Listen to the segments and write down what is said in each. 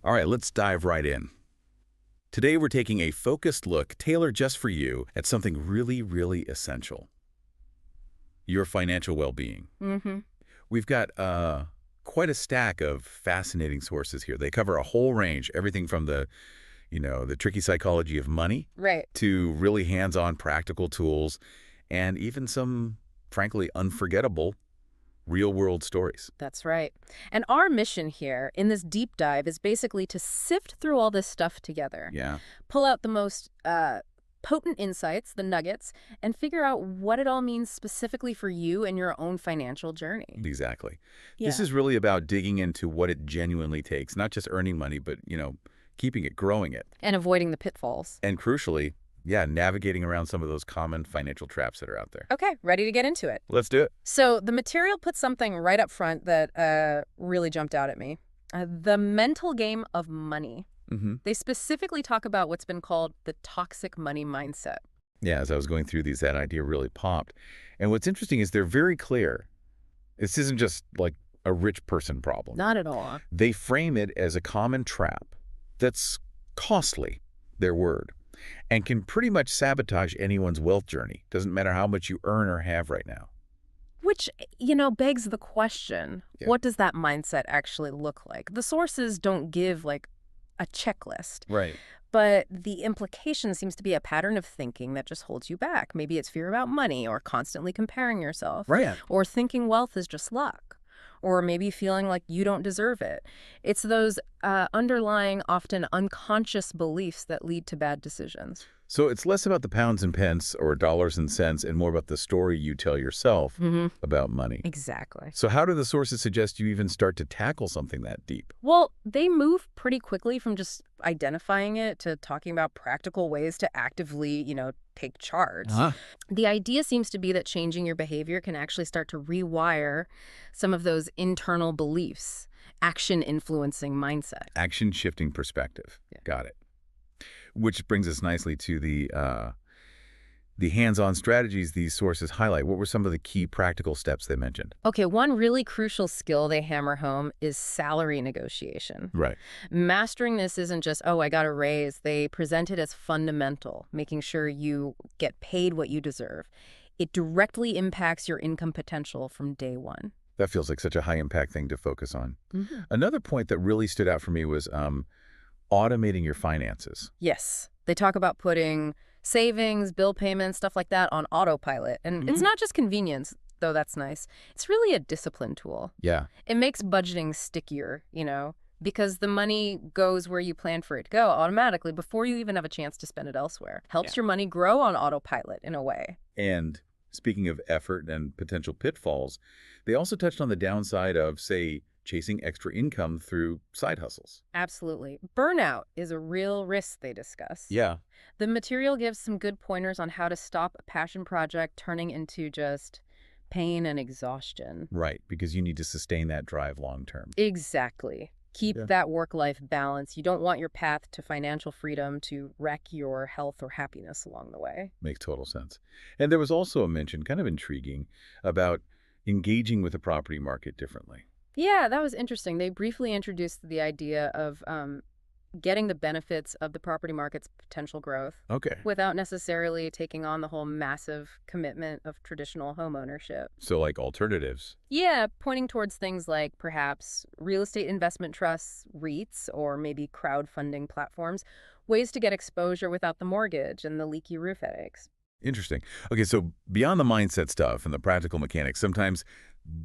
All right, let's dive right in. Today, we're taking a focused look, tailored just for you, at something really, really essential: your financial well-being. Mm-hmm. We've got quite a stack of fascinating sources here. They cover a whole range, everything from the tricky psychology of money Right. to really hands-on practical tools and even some, frankly, unforgettable real-world stories. That's right. And our mission here in this deep dive is basically to sift through all this stuff together, Yeah, pull out the most potent insights, the nuggets, and figure out what it all means specifically for you and your own financial journey. exactly. This Yeah. is really about digging into what it genuinely takes, not just earning money, but, keeping it, growing it. And avoiding the pitfalls. And crucially, yeah, navigating around some of those common financial traps that are out there. Okay, ready to get into it. Let's do it. So the material puts something right up front that really jumped out at me. The mental game of money. Mm-hmm. They specifically talk about what's been called the toxic money mindset. Yeah, as I was going through these, that idea really popped. And what's interesting is they're very clear. This isn't just like a rich person problem. Not at all. They frame it as a common trap that's costly, their word, and can pretty much sabotage anyone's wealth journey. Doesn't matter how much you earn or have right now. Which, begs the question, Yeah. what does that mindset actually look like? The sources don't give, like, a checklist, Right. but the implication seems to be a pattern of thinking that just holds you back. Maybe it's fear about money or constantly comparing yourself Right. or thinking wealth is just luck or maybe feeling like you don't deserve it. It's those underlying, often unconscious beliefs that lead to bad decisions. So it's less about the pounds and pence or dollars and cents and more about the story you tell yourself Mm-hmm. about money. Exactly. So how do the sources suggest you even start to tackle something that deep? Well, they move pretty quickly from just identifying it to talking about practical ways to actively, take charge. Huh? The idea seems to be that changing your behavior can actually start to rewire some of those internal beliefs, action influencing mindset. Action shifting perspective. Yeah. Got it. Which brings us nicely to the hands-on strategies these sources highlight. What were some of the key practical steps they mentioned? Okay, one really crucial skill they hammer home is salary negotiation. Right. Mastering this isn't just, oh, I got a raise. They present it as fundamental, making sure you get paid what you deserve. It directly impacts your income potential from day one. That feels like such a high-impact thing to focus on. Mm-hmm. Another point that really stood out for me was automating your finances. Yes. They talk about putting savings, bill payments, stuff like that on autopilot. And it's not just convenience, though that's nice. It's really a discipline tool. Yeah. It makes budgeting stickier, because the money goes where you plan for it to go automatically before you even have a chance to spend it elsewhere. Helps your money grow on autopilot in a way. And speaking of effort and potential pitfalls, they also touched on the downside of, say, chasing extra income through side hustles. Absolutely. Burnout is a real risk they discuss. Yeah. The material gives some good pointers on how to stop a passion project turning into just pain and exhaustion. Right, because you need to sustain that drive long term. Exactly. Keep Yeah. that work-life balance. You don't want your path to financial freedom to wreck your health or happiness along the way. Makes total sense. And there was also a mention, kind of intriguing, about engaging with the property market differently. Yeah, that was interesting. They briefly introduced the idea of getting the benefits of the property market's potential growth Okay. without necessarily taking on the whole massive commitment of traditional homeownership. So like alternatives. Yeah, pointing towards things like perhaps real estate investment trusts, REITs, or maybe crowdfunding platforms, ways to get exposure without the mortgage and the leaky roof headaches. Interesting. Okay, so beyond the mindset stuff and the practical mechanics, sometimes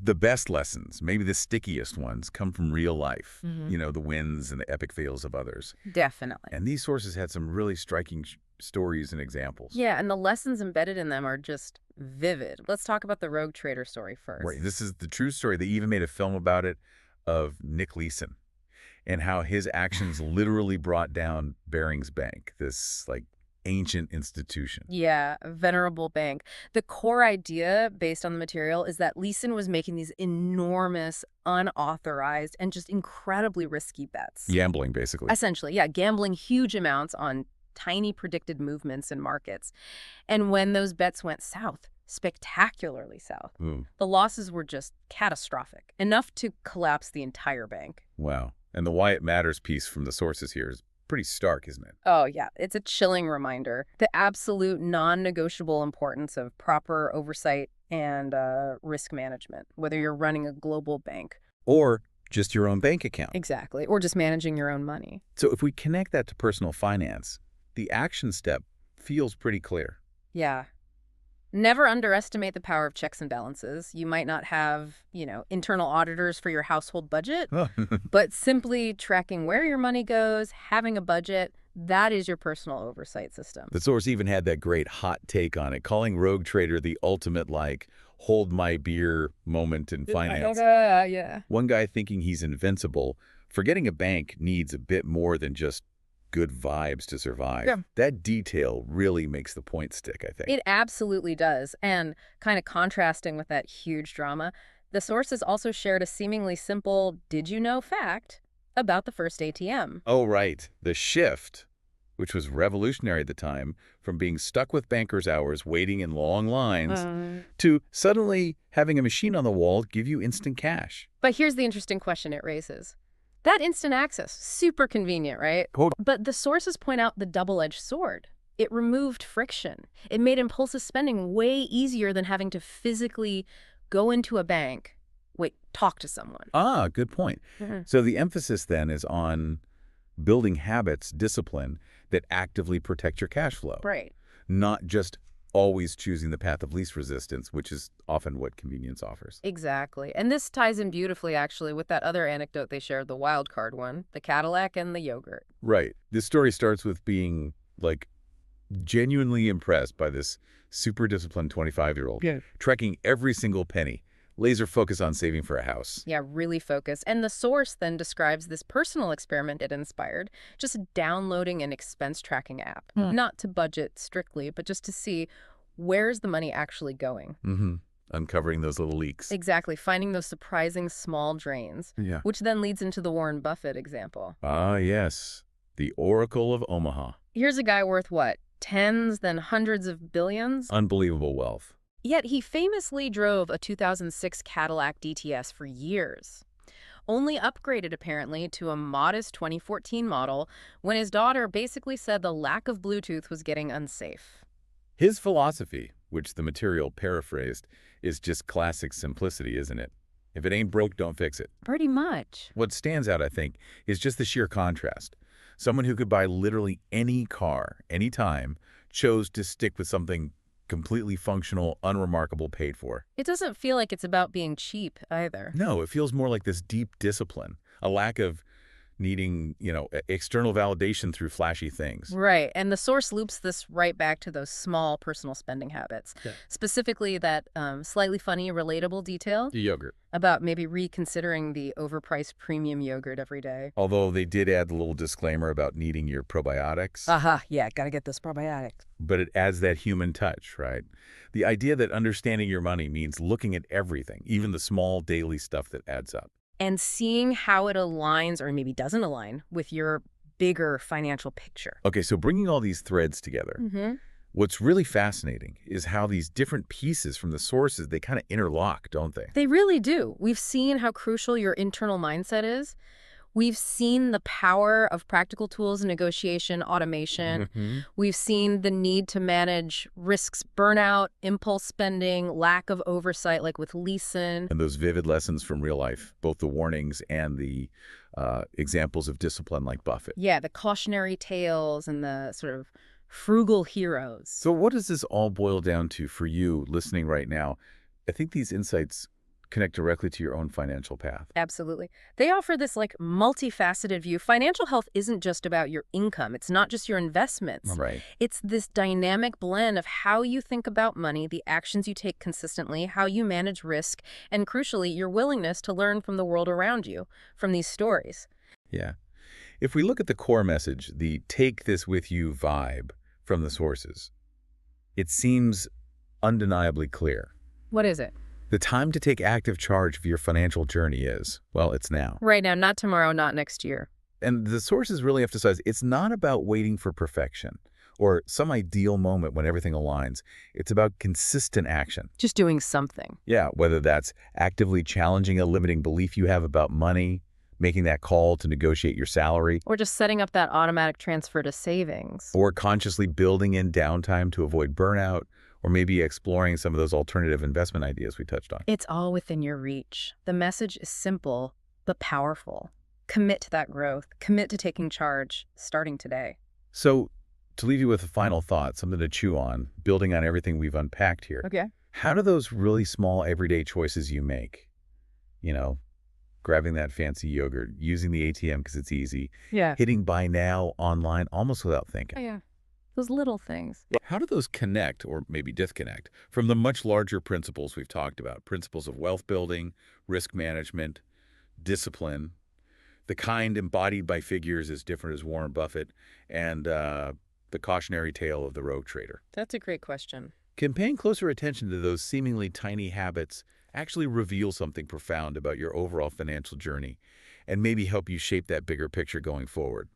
the best lessons, maybe the stickiest ones, come from real life. Mhm. The wins and the epic fails of others. Definitely. And these sources had some really striking stories and examples. Yeah, and the lessons embedded in them are just vivid. Let's talk about the rogue trader story first. Right. This is the true story. They even made a film about it of Nick Leeson and how his actions literally brought down Barings Bank, this like ancient institution. Yeah, a venerable bank. The core idea based on the material is that Leeson was making these enormous, unauthorized, and just incredibly risky bets. Gambling, basically. Essentially, yeah, gambling huge amounts on tiny predicted movements in markets. And when those bets went south, spectacularly south, Ooh, the losses were just catastrophic, enough to collapse the entire bank. wow. And the why it matters piece from the sources here is pretty stark, isn't it? Oh, yeah. It's a chilling reminder. The absolute non-negotiable importance of proper oversight and risk management, whether you're running a global bank. Or just your own bank account. Exactly. Or just managing your own money. So if we connect that to personal finance, the action step feels pretty clear. Yeah. Never underestimate the power of checks and balances. You might not have, internal auditors for your household budget, but simply tracking where your money goes, having a budget, that is your personal oversight system. The source even had that great hot take on it, calling Rogue Trader the ultimate, hold my beer moment in finance. Yeah. One guy thinking he's invincible, forgetting a bank needs a bit more than just good vibes to survive. Yeah. That detail really makes the point stick, I think. It absolutely does. And kind of contrasting with that huge drama, the sources also shared a seemingly simple did you know fact about the first ATM. Oh, right. The shift, which was revolutionary at the time, from being stuck with bankers' hours waiting in long lines to suddenly having a machine on the wall give you instant cash. But here's the interesting question it raises. That instant access, super convenient, right? But the sources point out the double-edged sword. It removed friction. It made impulsive spending way easier than having to physically go into a bank, talk to someone. Ah, good point. So the emphasis then is on building habits, discipline, that actively protect your cash flow. Right. Not just always choosing the path of least resistance, which is often what convenience offers. Exactly. And this ties in beautifully, actually, with that other anecdote they shared, the wild card one, the Cadillac and the yogurt. Right. This story starts with being, genuinely impressed by this super disciplined 25-year-old, tracking every single penny, laser focus on saving for a house. Yeah, really focused. And the source then describes this personal experiment it inspired, just downloading an expense tracking app. Not to budget strictly, but just to see where's the money actually going. Uncovering those little leaks. Exactly, finding those surprising small drains, which then leads into the Warren Buffett example. Ah, yes. The Oracle of Omaha. Here's a guy worth what? Tens, then hundreds of billions? Unbelievable wealth. Yet he famously drove a 2006 Cadillac DTS for years. Only upgraded, apparently, to a modest 2014 model when his daughter basically said the lack of Bluetooth was getting unsafe. His philosophy, which the material paraphrased, is just classic simplicity, isn't it? If it ain't broke, don't fix it. Pretty much. What stands out, I think, is just the sheer contrast. Someone who could buy literally any car, anytime, chose to stick with something completely functional, unremarkable, paid for. It doesn't feel like it's about being cheap, either. No, it feels more like this deep discipline, a lack of needing, external validation through flashy things. Right, and the source loops this right back to those small personal spending habits. Specifically that slightly funny, relatable detail. The yogurt. About maybe reconsidering the overpriced premium yogurt every day. Although they did add the little disclaimer about needing your probiotics. Yeah, gotta get those probiotics. But it adds that human touch, right? The idea that understanding your money means looking at everything, even the small daily stuff that adds up. And seeing how it aligns, or maybe doesn't align, with your bigger financial picture. Okay, so bringing all these threads together, what's really fascinating is how these different pieces from the sources, they kind of interlock, don't they? They really do. We've seen how crucial your internal mindset is. We've seen the power of practical tools, negotiation, automation. We've seen the need to manage risks, burnout, impulse spending, lack of oversight, like with Leeson. And those vivid lessons from real life, both the warnings and the examples of discipline like Buffett. Yeah, the cautionary tales and the sort of frugal heroes. So what does this all boil down to for you listening right now? I think these insights connect directly to your own financial path. Absolutely. They offer this multifaceted view. Financial health isn't just about your income. It's not just your investments. Right. It's this dynamic blend of how you think about money, the actions you take consistently, how you manage risk, and crucially, your willingness to learn from the world around you, from these stories. Yeah. If we look at the core message, the take this with you vibe from the sources, it seems undeniably clear. What is it? The time to take active charge of your financial journey is, well, it's now. Right now, not tomorrow, not next year. And the sources really emphasize it's not about waiting for perfection or some ideal moment when everything aligns. It's about consistent action. Just doing something. Yeah, whether that's actively challenging a limiting belief you have about money, making that call to negotiate your salary, Or just setting up that automatic transfer to savings. or consciously building in downtime to avoid burnout, or maybe exploring some of those alternative investment ideas we touched on. It's all within your reach. The message is simple, but powerful. Commit to that growth. Commit to taking charge, starting today. So, to leave you with a final thought, something to chew on, building on everything we've unpacked here, Okay. how do those really small everyday choices you make, grabbing that fancy yogurt, using the ATM because it's easy, Yeah. hitting buy now online almost without thinking, Yeah. Those little things. how do those connect, or maybe disconnect, from the much larger principles we've talked about, principles of wealth building, risk management, discipline, the kind embodied by figures as different as Warren Buffett, and the cautionary tale of the rogue trader? That's a great question. Can paying closer attention to those seemingly tiny habits actually reveal something profound about your overall financial journey and maybe help you shape that bigger picture going forward?